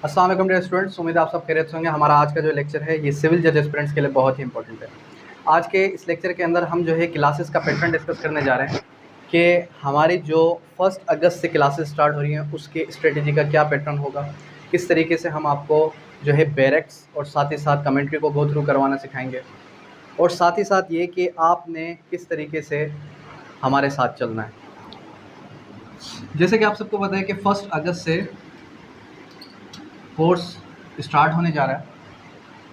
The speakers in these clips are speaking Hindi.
अस्सलाम वालेकुम डियर स्टूडेंट्स, उम्मीद है आप सब खैरियत से होंगे। हमारा आज का जो लेक्चर है ये सिविल जज एस्पिरेंट्स के लिए बहुत ही इंपॉर्टेंट है। आज के इस लेक्चर के अंदर हम जो है क्लासेस का पैटर्न डिस्कस करने जा रहे हैं कि हमारी जो 1 अगस्त से क्लासेस स्टार्ट हो रही हैं उसके स्ट्रेटजी का क्या पैटर्न होगा, किस तरीके से हम आपको जो है बैरक्स और साथ ही साथ कमेंट्री को गो थ्रू करवाना सिखाएंगे, और साथ ही साथ ये कि आपने किस तरीके से हमारे साथ चलना है। जैसे कि आप सबको पता है कि 1 अगस्त से कोर्स स्टार्ट होने जा रहा है।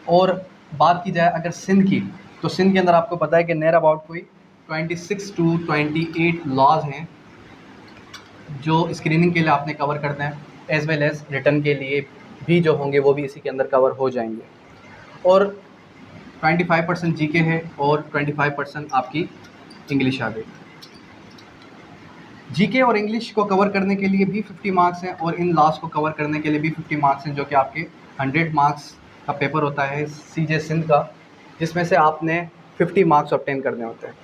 और बात की जाए अगर सिंध की, तो सिंध के अंदर आपको पता है कि नियर अबाउट कोई 26 to 28 लॉज हैं जो स्क्रीनिंग के लिए आपने कवर करते हैं, एज वेल एज रिटर्न के लिए भी जो होंगे वो भी इसी के अंदर कवर हो जाएंगे। और 25% जीके है और 25% आपकी इंग्लिश आ गई। जीके और इंग्लिश को कवर करने के लिए भी 50 मार्क्स हैं और इन लॉस को कवर करने के लिए भी 50 मार्क्स हैं, जो कि आपके 100 मार्क्स का पेपर होता है सीजे सिंध का, जिसमें से आपने 50 मार्क्स ऑब्टेन करने होते हैं।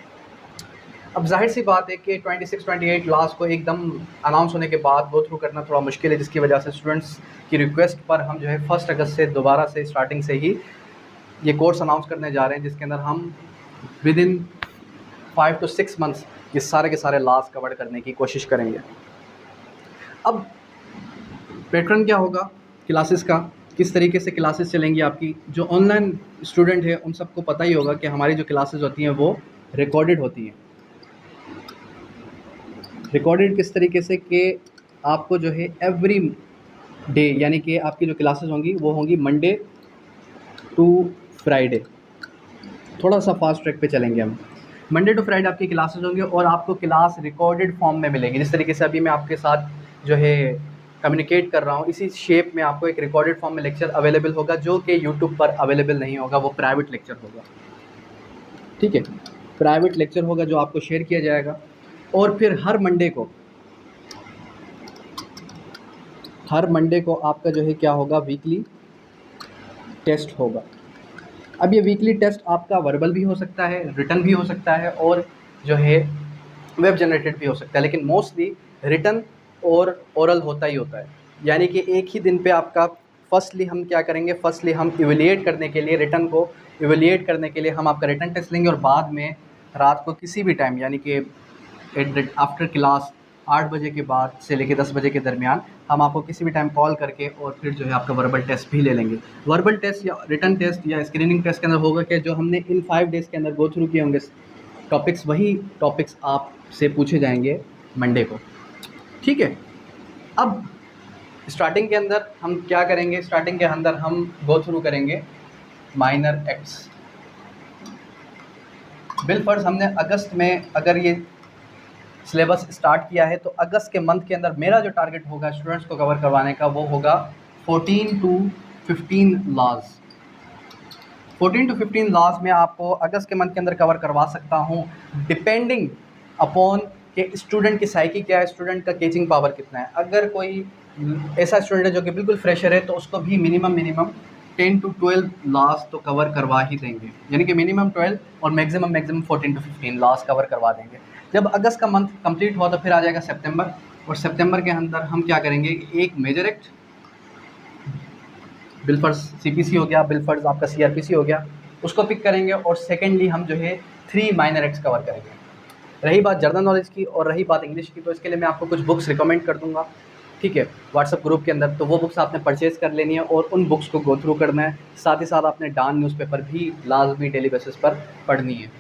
अब जाहिर सी बात है कि 26-28 लॉस को एकदम अनाउंस होने के बाद गो थ्रू करना थोड़ा मुश्किल है, जिसकी वजह से स्टूडेंट्स की रिक्वेस्ट पर हम जो है 1 अगस्त से दोबारा से स्टार्टिंग से ही ये कोर्स अनाउंस करने जा रहे हैं, जिसके अंदर हम विद इन 5 to 6 मंथ्स ये सारे के सारे लॉस कवर करने की कोशिश करेंगे। अब पैटर्न क्या होगा क्लासेस का, किस तरीके से क्लासेस चलेंगी आपकी। जो ऑनलाइन स्टूडेंट है उन सबको पता ही होगा कि हमारी जो क्लासेस होती हैं वो रिकॉर्डेड होती हैं। रिकॉर्डेड किस तरीके से कि आपको जो है एवरी डे, यानी कि आपकी जो क्लासेस होंगी वो होंगी मंडे टू फ्राइडे। थोड़ा सा फास्ट ट्रैक पे चलेंगे हम। मंडे टू फ्राइडे आपकी क्लासेस होंगी और आपको क्लास रिकॉर्डेड फॉर्म में मिलेंगी। जिस तरीके से अभी मैं आपके साथ जो है कम्युनिकेट कर रहा हूँ, इसी शेप में आपको एक रिकॉर्डेड फॉर्म में लेक्चर अवेलेबल होगा, जो कि यूट्यूब पर अवेलेबल नहीं होगा, वो प्राइवेट लेक्चर होगा। ठीक है, प्राइवेट लेक्चर होगा जो आपको शेयर किया जाएगा। और फिर हर मंडे को आपका जो है क्या होगा, वीकली टेस्ट होगा। अब ये वीकली टेस्ट आपका वर्बल भी हो सकता है, रिटन भी हो सकता है और जो है वेब जनरेटेड भी हो सकता है, लेकिन मोस्टली रिटन और ओरल होता ही होता है। यानी कि एक ही दिन पे आपका फर्स्टली हम क्या करेंगे, फर्स्टली हम इवेल्युएट करने के लिए, रिटन को इवेल्युएट करने के लिए हम आपका रिटन टेस्ट लेंगे, और बाद में रात को किसी भी टाइम, यानी कि आफ्टर क्लास 8 बजे के बाद से लेकर 10 बजे के दरमियान हम आपको किसी भी टाइम कॉल करके और फिर जो है आपका वर्बल टेस्ट भी ले लेंगे। वर्बल टेस्ट या रिटन टेस्ट या स्क्रीनिंग टेस्ट के अंदर होगा कि जो हमने इन 5 डेज़ के अंदर गो थ्रू किए होंगे टॉपिक्स, वही टॉपिक्स आपसे पूछे जाएंगे मंडे को। ठीक है, अब स्टार्टिंग के अंदर हम क्या करेंगे, स्टार्टिंग के अंदर हम गो थ्रू करेंगे माइनर एक्ट्स। बिल फर्ज हमने अगस्त में अगर ये सिलेबस स्टार्ट किया है, तो अगस्त के मंथ के अंदर मेरा जो टारगेट होगा स्टूडेंट्स को कवर करवाने का वो होगा 14 to 15 लॉज। 14 to 15 लॉज में आपको अगस्त के मंथ के अंदर कवर करवा सकता हूँ, डिपेंडिंग अपॉन कि स्टूडेंट की साइकी क्या है, स्टूडेंट का कैचिंग पावर कितना है। अगर कोई ऐसा स्टूडेंट है जो कि बिल्कुल फ्रेशर है, तो उसको भी मिनिमम 10 to 12 लॉज तो कवर करवा ही देंगे, यानी कि मिनिमम 12 और मैक्सिमम 14 to 15 लॉज कवर करवा देंगे। जब अगस्त का मंथ कंप्लीट हुआ तो फिर आ जाएगा सितंबर, और सितंबर के अंदर हम क्या करेंगे, एक मेजर एक्ट, बिल फर्ज सीपीसी हो गया, बिल फर्ज आपका सीआरपीसी हो गया, उसको पिक करेंगे, और सेकेंडली हम जो है 3 माइनर एक्ट्स कवर करेंगे। रही बात जनरल नॉलेज की और रही बात इंग्लिश की, तो इसके लिए मैं आपको कुछ बुक्स रिकमेंड कर दूंगा, ठीक है, व्हाट्सअप ग्रुप के अंदर। तो वो बुक्स आपने परचेज़ कर लेनी है और उन बुक्स को गो थ्रू करना है। साथ ही साथ आपने डान न्यूज़पेपर भी लाजमी डेली बेसिस पर पढ़नी है।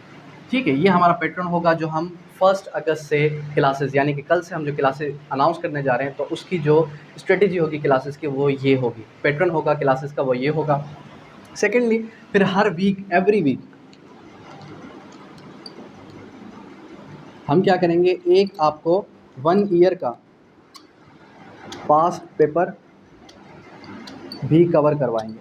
ठीक है, ये हमारा पैटर्न होगा जो हम 1 अगस्त से क्लासेस, यानी कि कल से हम जो क्लासेस अनाउंस करने जा रहे हैं, तो उसकी जो स्ट्रेटेजी होगी क्लासेस की वो ये होगी, पैटर्न होगा क्लासेस का वो ये होगा। सेकेंडली फिर हर वीक, एवरी वीक हम क्या करेंगे, एक आपको 1 ईयर का पास्ट पेपर भी कवर करवाएंगे।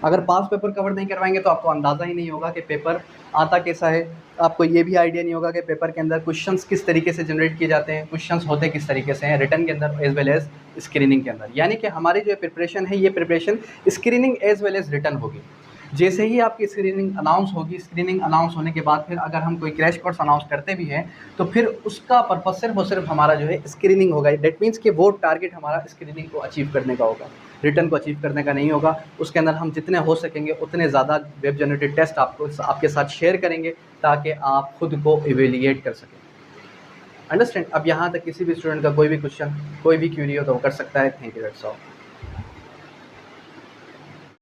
अगर पास्ट पेपर कवर नहीं करवाएंगे तो आपको अंदाज़ा ही नहीं होगा कि पेपर आता कैसा है, आपको ये भी आइडिया नहीं होगा कि पेपर के अंदर क्वेश्चंस किस तरीके से जनरेट किए जाते हैं, क्वेश्चंस होते किस तरीके से हैं रिटन के अंदर एज वेल एज स्क्रीनिंग के अंदर। यानी कि हमारी जो प्रिपरेशन है, ये preparation screening as well as written होगी। जैसे ही आपकी स्क्रीनिंग अनाउंस होगी, स्क्रीनिंग अनाउंस होने के बाद फिर अगर हम कोई क्रैश कोर्स अनाउंस करते भी हैं तो फिर उसका पर्पस सिर्फ और सिर्फ हमारा जो है स्क्रीनिंग होगा। डेट मीन्स कि वो टारगेट हमारा स्क्रीनिंग को अचीव करने का होगा, रिटर्न को अचीव करने का नहीं होगा। उसके अंदर हम जितने हो सकेंगे उतने ज़्यादा वेब जनरेटेड टेस्ट आपके साथ शेयर करेंगे ताकि आप खुद को इवेल्युएट कर सकें। अंडरस्टैंड? अब यहाँ तक किसी भी स्टूडेंट का कोई भी क्वेश्चन, कोई भी क्यूरी हो तो वो कर सकता है। Thank you, that's all.